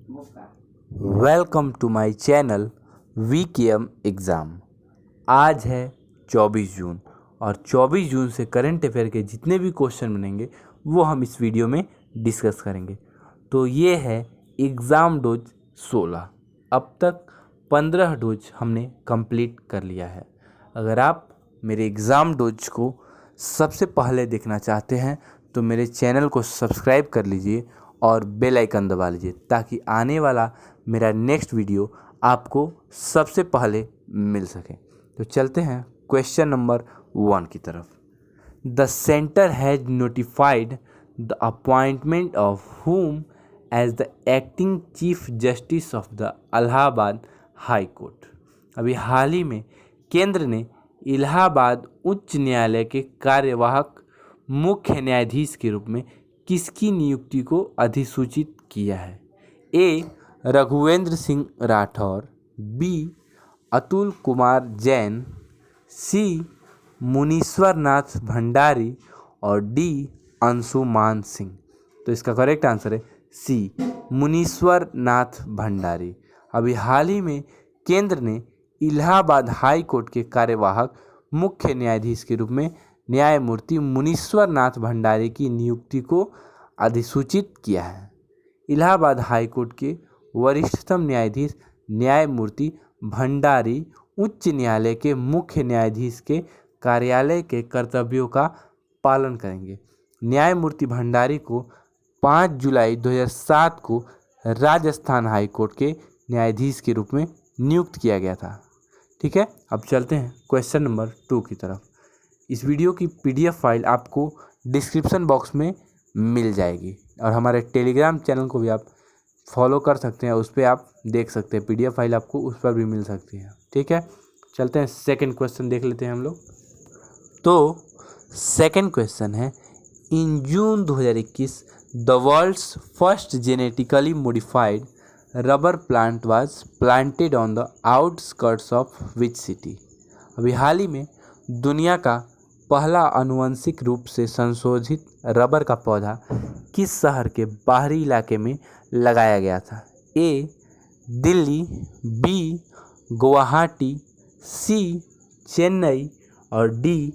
Welcome to my channel VKM exam. आज है 24 जून और 24 जून से करंट अफेयर के जितने भी क्वेश्चन बनेंगे वो हम इस वीडियो में डिस्कस करेंगे। तो ये है एग्ज़ाम डोज 16। अब तक 15 डोज हमने कंप्लीट कर लिया है। अगर आप मेरे एग्ज़ाम डोज को सबसे पहले देखना चाहते हैं तो मेरे चैनल को सब्सक्राइब कर लीजिए और बेल आइकन दबा लीजिए ताकि आने वाला मेरा नेक्स्ट वीडियो आपको सबसे पहले मिल सके। तो चलते हैं क्वेश्चन नंबर 1 की तरफ। The centre has notified the appointment of whom as the acting chief justice of the Allahabad high court. अभी हाल ही में केंद्र ने इलाहाबाद उच्च न्यायालय के कार्यवाहक मुख्य न्यायाधीश के रूप में किसकी नियुक्ति को अधिसूचित किया है? ए. रघुवेंद्र सिंह राठौर, बी. अतुल कुमार जैन, सी. मुनीश्वर नाथ भंडारी और डी. अंशुमान सिंह। तो इसका करेक्ट आंसर है सी. मुनीश्वर नाथ भंडारी। अभी हाल ही में केंद्र ने इलाहाबाद हाई कोर्ट के कार्यवाहक मुख्य न्यायाधीश के रूप में न्यायमूर्ति मुनीश्वर नाथ भंडारी की नियुक्ति को अधिसूचित किया है। इलाहाबाद हाई कोर्ट के वरिष्ठतम न्यायाधीश न्यायमूर्ति भंडारी उच्च न्यायालय के मुख्य न्यायाधीश के कार्यालय के कर्तव्यों का पालन करेंगे। न्यायमूर्ति भंडारी को 5 जुलाई 2007 को राजस्थान हाई कोर्ट के न्यायाधीश के रूप में नियुक्त किया गया था। ठीक है, अब चलते हैं क्वेश्चन नंबर 2 की तरफ। इस वीडियो की पीडीएफ फाइल आपको डिस्क्रिप्शन बॉक्स में मिल जाएगी और हमारे टेलीग्राम चैनल को भी आप फॉलो कर सकते हैं, उस पर आप देख सकते हैं। पीडीएफ फाइल आपको उस पर भी मिल सकती है। ठीक है, चलते हैं सेकंड क्वेश्चन देख लेते हैं हम लोग। तो सेकंड क्वेश्चन है, in June 2021 the world's first genetically modified rubber plant was planted on the outskirts of which city. अभी हाल ही में दुनिया का पहला आनुवंशिक रूप से संशोधित रबर का पौधा किस शहर के बाहरी इलाके में लगाया गया था? ए. दिल्ली, बी. गुवाहाटी, सी. चेन्नई और डी.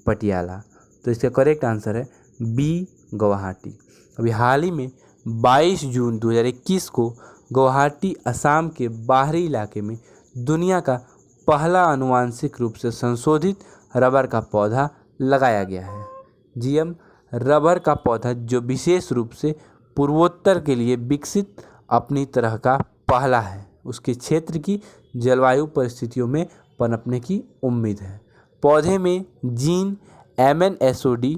पटियाला। तो इसका करेक्ट आंसर है बी. गुवाहाटी। अभी हाल ही में 22 जून 2021 को गुवाहाटी असम के बाहरी इलाके में दुनिया का पहला आनुवंशिक रूप से संशोधित रबर का पौधा लगाया गया है। जीएम रबर का पौधा जो विशेष रूप से पूर्वोत्तर के लिए विकसित अपनी तरह का पहला है, उसके क्षेत्र की जलवायु परिस्थितियों में पनपने की उम्मीद है। पौधे में जीन MnSOD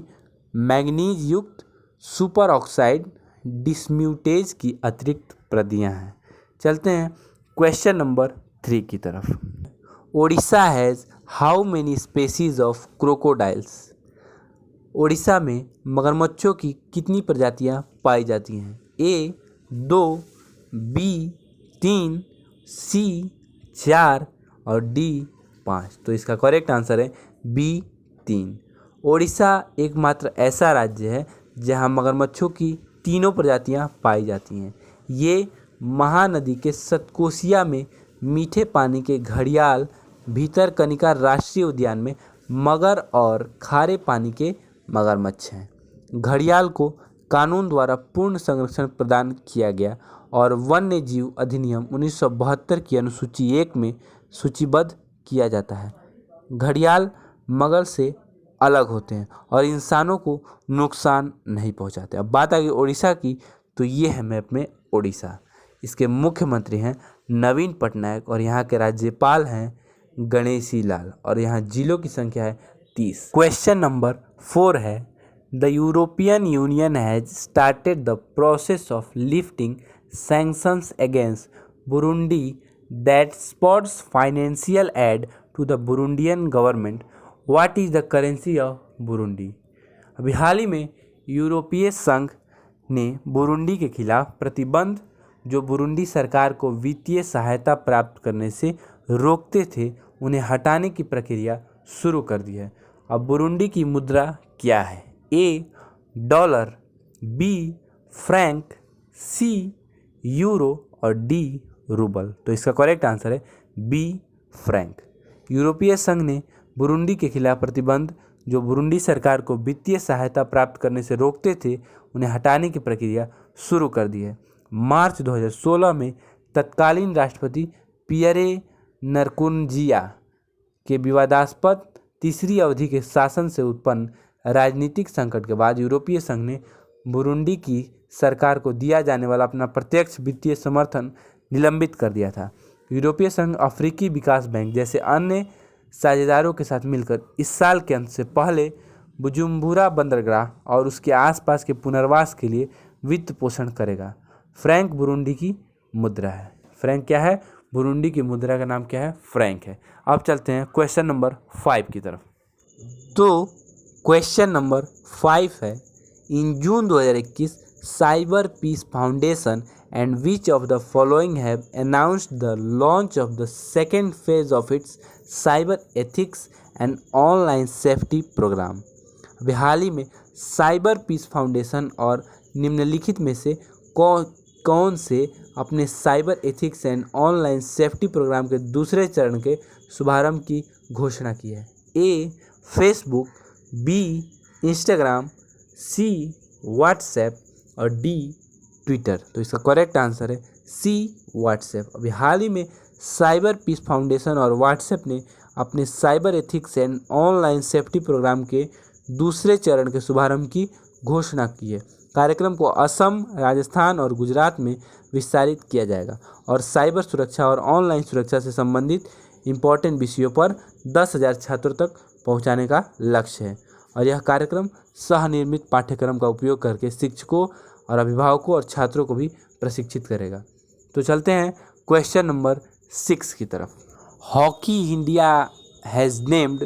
मैग्नीज युक्त सुपर ऑक्साइड डिसम्यूटेज की अतिरिक्त प्रतियां हैं। चलते हैं क्वेश्चन नंबर 3 की तरफ। Odisha has how many species of crocodiles? Odisha में मगरमच्छों की कितनी प्रजातियां पाई जाती हैं? ए. 2, बी. 3, सी. 4 और डी. 5। तो इसका करेक्ट आंसर है बी. 3। ओडिशा एकमात्र ऐसा राज्य है जहां मगरमच्छों की तीनों प्रजातियां पाई जाती हैं। ये महानदी के सतकोशिया में मीठे पानी के घड़ियाल, भीतरकनिका राष्ट्रीय उद्यान में मगर और खारे पानी के मगरमच्छ हैं। घड़ियाल को कानून द्वारा पूर्ण संरक्षण प्रदान किया गया और वन्य जीव अधिनियम 1972 की अनुसूची 1 में सूचीबद्ध किया जाता है। घड़ियाल मगर से अलग होते हैं और इंसानों को नुकसान नहीं पहुंचाते। अब बात आ गई उड़ीसा की, तो ये है मैप में उड़ीसा। इसके मुख्यमंत्री हैं नवीन पटनायक और यहाँ के राज्यपाल हैं गणेशी लाल और यहाँ जिलों की संख्या है 30। क्वेश्चन नंबर 4 है, the European Union has started the process of lifting sanctions against Burundi that spots financial aid to the Burundian government. What is the currency of Burundi? अभी हाल ही में यूरोपीय संघ ने बुरुंडी के खिलाफ प्रतिबंध जो बुरुंडी सरकार को वित्तीय सहायता प्राप्त करने से रोकते थे, उन्हें हटाने की प्रक्रिया शुरू कर दी है। अब बुरुंडी की मुद्रा क्या है? A. Dollar, B. Franc, C. Euro और डी रूबल। तो इसका करेक्ट आंसर है बी फ्रैंक। यूरोपीय संघ ने बुरुंडी के खिलाफ प्रतिबंध जो बुरुंडी सरकार को वित्तीय सहायता प्राप्त करने से रोकते थे उन्हें हटाने की प्रक्रिया शुरू कर दी है। मार्च 2016 में तत्कालीन राष्ट्रपति पियरे नरकुंजिया के विवादास्पद तीसरी अवधि के शासन से उत्पन्न राजनीतिक संकट के बाद यूरोपीय संघ ने बुरुंडी की सरकार को दिया जाने वाला अपना प्रत्यक्ष वित्तीय समर्थन निलंबित कर दिया था। यूरोपीय संघ अफ्रीकी विकास बैंक जैसे अन्य साझेदारों के साथ मिलकर इस साल के अंत से पहले बुजुम्बुरा बंदरगाह और उसके आसपास के पुनर्वास के लिए वित्त पोषण करेगा। फ्रैंक बुरुंडी की मुद्रा है। फ्रैंक क्या है? बुरुंडी की मुद्रा का नाम क्या है? फ्रैंक है। अब चलते हैं क्वेश्चन नंबर 5 की तरफ। तो क्वेश्चन नंबर 5 है, in June 2021 Cyber Peace Foundation and which of the following have announced the launch of the second phase of its cyber ethics and online safety program। अभी हाल ही में साइबर पीस फाउंडेशन और निम्नलिखित में से कौन से अपने cyber ethics and online safety programme के दूसरे चरण के शुभारंभ की घोषणा की है? A Facebook, B Instagram, C WhatsApp और डी ट्विटर। तो इसका करेक्ट आंसर है सी व्हाट्सएप। अभी हाल ही में साइबर पीस फाउंडेशन और व्हाट्सएप ने अपने cyber ethics and online safety programme के दूसरे चरण के शुभारंभ की घोषणा की है। कार्यक्रम को असम, राजस्थान और गुजरात में विस्तारित किया जाएगा और साइबर सुरक्षा और ऑनलाइन सुरक्षा से संबंधित इम्पोर्टेंट विषयों पर 10,000 छात्रों तक पहुंचाने का लक्ष्य है। और यह कार्यक्रम सहनिर्मित पाठ्यक्रम का उपयोग करके शिक्षकों और अभिभावकों और छात्रों को भी प्रशिक्षित करेगा। तो चलते हैं क्वेश्चन नंबर 6 की तरफ। Hockey India has named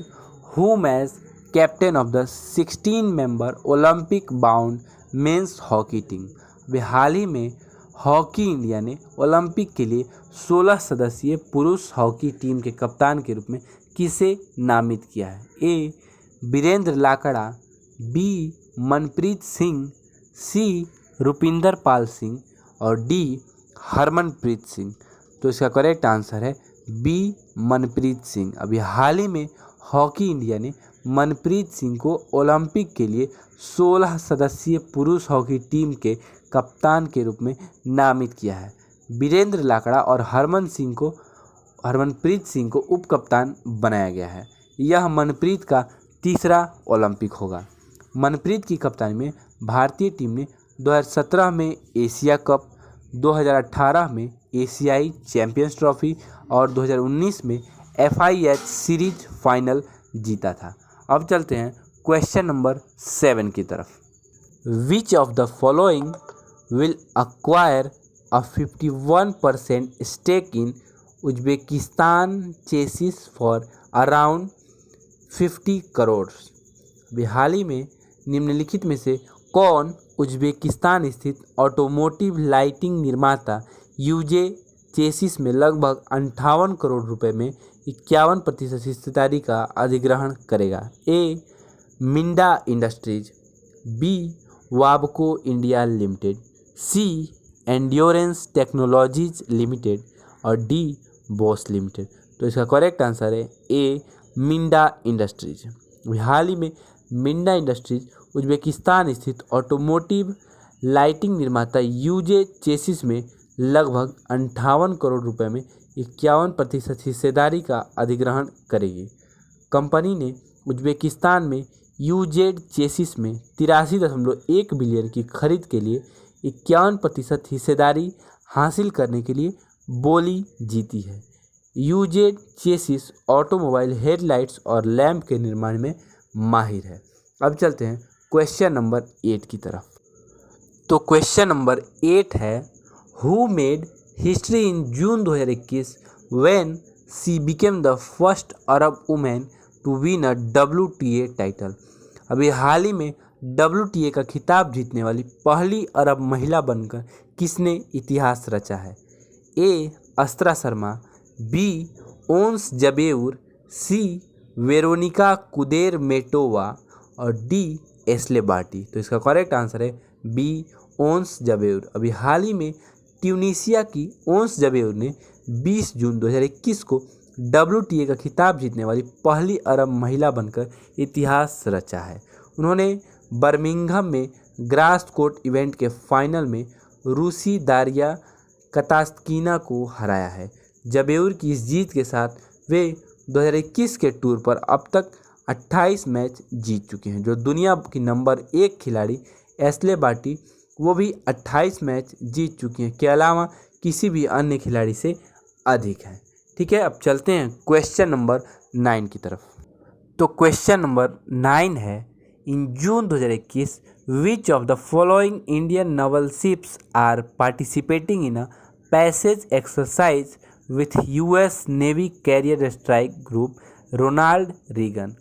whom as captain of the 16 member Olympic bound men's hockey team. वे हाल ही में हॉकी इंडिया ने ओलंपिक के लिए 16 सदस्यीय पुरुष हॉकी टीम के कप्तान के रूप में किसे नामित किया है? ए वीरेंद्र लाकड़ा, बी मनप्रीत सिंह, सी रुपिंदर पाल सिंह और डी हरमनप्रीत सिंह। तो इसका करेक्ट आंसर है बी मनप्रीत सिंह। अभी हाल ही में हॉकी इंडिया ने मनप्रीत सिंह को ओलंपिक के लिए 16 सदस्यीय पुरुष हॉकी टीम के कप्तान के रूप में नामित किया है। वीरेंद्र लाकड़ा और हरमनप्रीत सिंह को उप कप्तान बनाया गया है। यह मनप्रीत का तीसरा ओलंपिक होगा। मनप्रीत की कप्तानी में भारतीय टीम ने 2017 में एशिया कप, 2018 में एशियाई चैंपियंस ट्रॉफी और 2019 में FIH सीरीज फाइनल जीता था। अब चलते हैं क्वेश्चन नंबर 7 की तरफ। Which of the following will acquire a 51% stake in Uzbekistan chassis for around 50 crore. अभी हाल ही में निम्नलिखित में से कौन उज्बेकिस्तान स्थित ऑटोमोटिव लाइटिंग निर्माता यूजे चेसिस में लगभग 58 करोड़ रुपए में 51% हिस्सेदारी का अधिग्रहण करेगा? ए मिंडा इंडस्ट्रीज, बी वाबको India Limited, C Endurance Technologies Limited और डी बॉस लिमिटेड। तो इसका करेक्ट आंसर है ए मिंडा इंडस्ट्रीज। हाल ही में मिंडा इंडस्ट्रीज उज्बेकिस्तान स्थित ऑटोमोटिव लाइटिंग निर्माता यूजे चेसिस में लगभग 58 करोड़ रुपए में 51% हिस्सेदारी का अधिग्रहण करेगी। कंपनी ने उज्बेकिस्तान में यूजेड चेसिस में 83.1 बिलियन की खरीद के लिए 51% हिस्सेदारी हासिल करने के लिए बोली जीती है। यूजेड चेसिस ऑटोमोबाइल हेडलाइट्स और लैंप के निर्माण में माहिर है। अब चलते हैं क्वेश्चन नंबर 8 की तरफ। तो क्वेश्चन नंबर 8 है, who made history in June 2021 when she became the first Arab women to win a WTA title. अभी हाल ही में WTA का खिताब जीतने वाली पहली अरब महिला बनकर किसने इतिहास रचा है? ए अस्त्रा शर्मा, बी ओंस जबेउर, सी वेरोनिका कुदेरमेटोवा और डी एस्ले बार्टी। तो इसका करेक्ट आंसर है बी ओंस जबेउर। अभी हाल ही में ट्यूनीशिया की ओंस जबेर ने 20 जून 2021 को WTA का खिताब जीतने वाली पहली अरब महिला बनकर इतिहास रचा है। उन्होंने बर्मिंघम में ग्रास कोर्ट इवेंट के फाइनल में रूसी दारिया कतास्कीना को हराया है। जबेर की इस जीत के साथ वे 2021 के टूर पर अब तक 28 मैच जीत चुके हैं। जो दुनिया की नंबर 1 खिलाड़ी एशले बार्टी, वो भी 28 मैच जीत चुकी हैं, के अलावा किसी भी अन्य खिलाड़ी से अधिक है। ठीक है, अब चलते हैं क्वेश्चन नंबर 9 की तरफ। तो क्वेश्चन नंबर 9 है, in June 2021 which of the following Indian naval ships are participating in a passage exercise with US navy carrier strike group Ronald Reagan.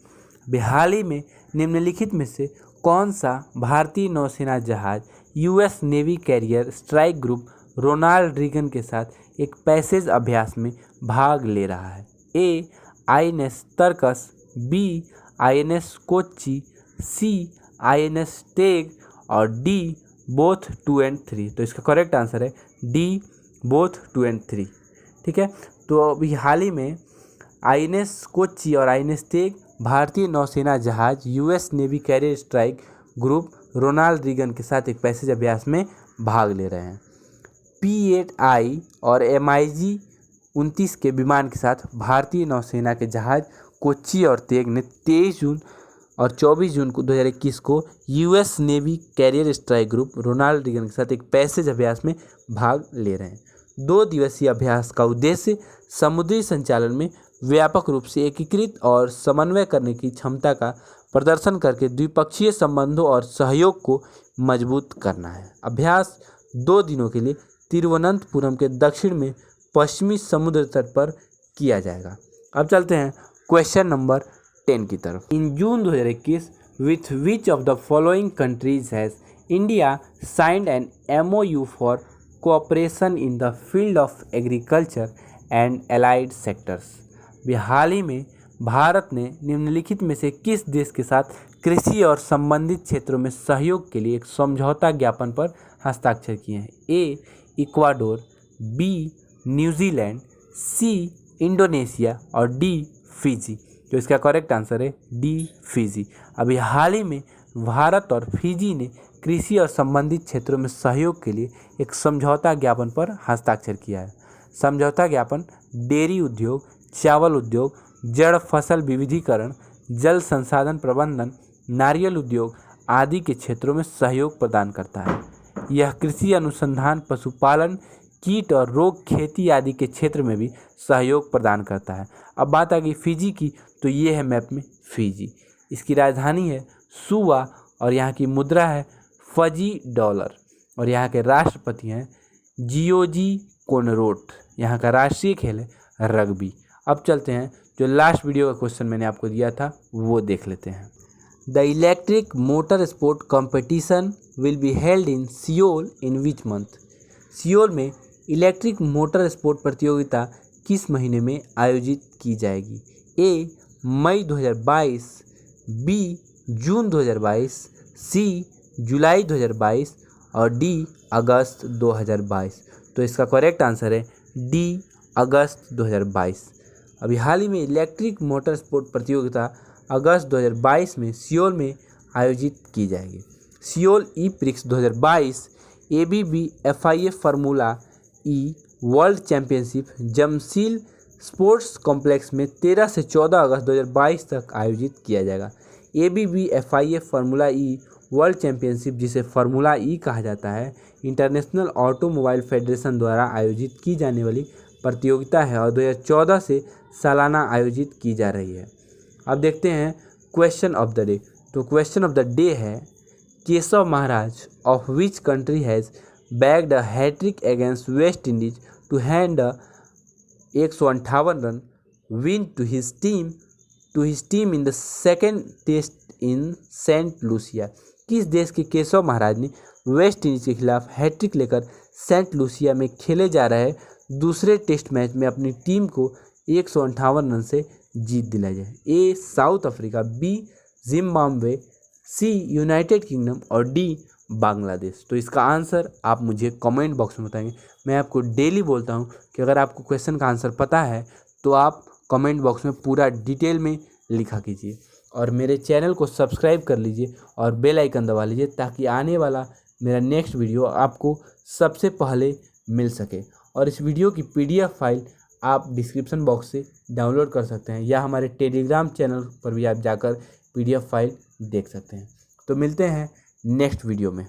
हाल ही में निम्नलिखित में से कौन सा भारतीय नौसेना जहाज US navy carrier strike group Ronald Reagan के साथ एक पैसेज अभ्यास में भाग ले रहा है? A. INS Tarkash, B. INS Kochi, C. INS tag और D. Both 2 and 3। तो इसका करेक्ट आंसर है D. Both 2 and 3। ठीक है, तो अभी हाल ही में INS कोच्चि और INS टेग भारतीय नौसेना जहाज US navy carrier strike group Ronald Reagan के साथ एक पैसेज अभ्यास में भाग ले रहे हैं। P-8I और MiG 29 के विमान के साथ भारतीय नौसेना के जहाज कोच्चि और तेग ने 23 जून और 24 जून को 2021 को US navy carrier strike group Ronald Reagan के साथ एक पैसेज अभ्यास में भाग ले रहे हैं। 2 दिवसीय अभ्यास का उद्देश्य समुद्री संचालन में व्यापक रूप से एकीकृत और समन्वय करने की क्षमता का प्रदर्शन करके द्विपक्षीय संबंधों और सहयोग को मजबूत करना है। अभ्यास 2 दिनों के लिए तिरुवनंतपुरम के दक्षिण में पश्चिमी समुद्र तट पर किया जाएगा। अब चलते हैं क्वेश्चन नंबर 10 की तरफ। In June 2021 with which of the following countries has India signed an MOU for cooperation in the field of agriculture and allied sectors. हाल ही में भारत ने निम्नलिखित में से किस देश के साथ कृषि और संबंधित क्षेत्रों में सहयोग के लिए एक समझौता ज्ञापन पर हस्ताक्षर किए हैं? A. Ecuador, B. New Zealand, C. Indonesia और D. फिजी। जो इसका करेक्ट आंसर है D. फिजी। अभी हाल ही में भारत और फिजी ने कृषि और संबंधित क्षेत्रों में सहयोग के लिए एक समझौता ज्ञापन पर हस्ताक्षर किया है। समझौता ज्ञापन डेयरी उद्योग, चावल उद्योग, जड़ फसल विविधीकरण, जल संसाधन प्रबंधन, नारियल उद्योग आदि के क्षेत्रों में सहयोग प्रदान करता है। यह कृषि अनुसंधान, पशुपालन, कीट और रोग खेती आदि के क्षेत्र में भी सहयोग प्रदान करता है। अब बात आ गई फिजी की, तो ये है मैप में फिजी। इसकी राजधानी है सुवा और यहाँ की मुद्रा है फजी डॉलर और यहाँ के राष्ट्रपति हैं जियोजी कोनरोट। यहाँ का राष्ट्रीय खेल है रग्बी। अब चलते हैं, जो लास्ट वीडियो का क्वेश्चन मैंने आपको दिया था वो देख लेते हैं। The electric motor sport competition will be held in Seoul in which month? Seoul में इलेक्ट्रिक मोटर स्पोर्ट प्रतियोगिता किस महीने में आयोजित की जाएगी? A. May 2022, B. June 2022, C. जुलाई 2022 और D. अगस्त 2022। तो इसका करेक्ट आंसर है D. अगस्त 2022। अभी हाल ही में इलेक्ट्रिक मोटर स्पोर्ट प्रतियोगिता अगस्त 2022 में सियोल में आयोजित की जाएगी। सियोल ई-प्रिक्स 2022 ABB FIA फार्मूला ई वर्ल्ड चैंपियनशिप जमशील स्पोर्ट्स कॉम्प्लेक्स में 13 से 14 अगस्त 2022 तक आयोजित किया जाएगा। ABB FIA फार्मूला ई वर्ल्ड चैंपियनशिप, जिसे फार्मूला ई कहा जाता है, इंटरनेशनल ऑटोमोबाइल फेडरेशन द्वारा आयोजित की जाने वाली प्रतियोगिता है और 2014 से सालाना आयोजित की जा रही है। अब देखते हैं क्वेश्चन ऑफ द डे। तो क्वेश्चन ऑफ द डे है, Keshav Maharaj of which country has bagged a hattrick against West Indies to hand 158 run win to his team in the second test in Saint Lucia. किस देश के केशव महाराज ने West Indies के खिलाफ hat trick लेकर Saint Lucia में खेले जा रहे दूसरे टेस्ट मैच में अपनी टीम को 158 रन से जीत दिलाई जाए? A. South Africa, B. Zimbabwe, C. United kingdom और D. बांग्लादेश। तो इसका आंसर आप मुझे कमेंट बॉक्स में बताएंगे। मैं आपको डेली बोलता हूँ कि अगर आपको क्वेश्चन का आंसर पता है तो आप कमेंट बॉक्स में पूरा डिटेल में लिखा कीजिए और मेरे चैनल को सब्सक्राइब कर लीजिए और बेल आइकन दबा लीजिए ताकि आने वाला मेरा नेक्स्ट वीडियो आपको सबसे पहले मिल सके। और इस वीडियो की PDF फाइल आप डिस्क्रिप्शन बॉक्स से डाउनलोड कर सकते हैं या हमारे टेलीग्राम चैनल पर भी आप जाकर PDF फाइल देख सकते हैं। तो मिलते हैं नेक्स्ट वीडियो में।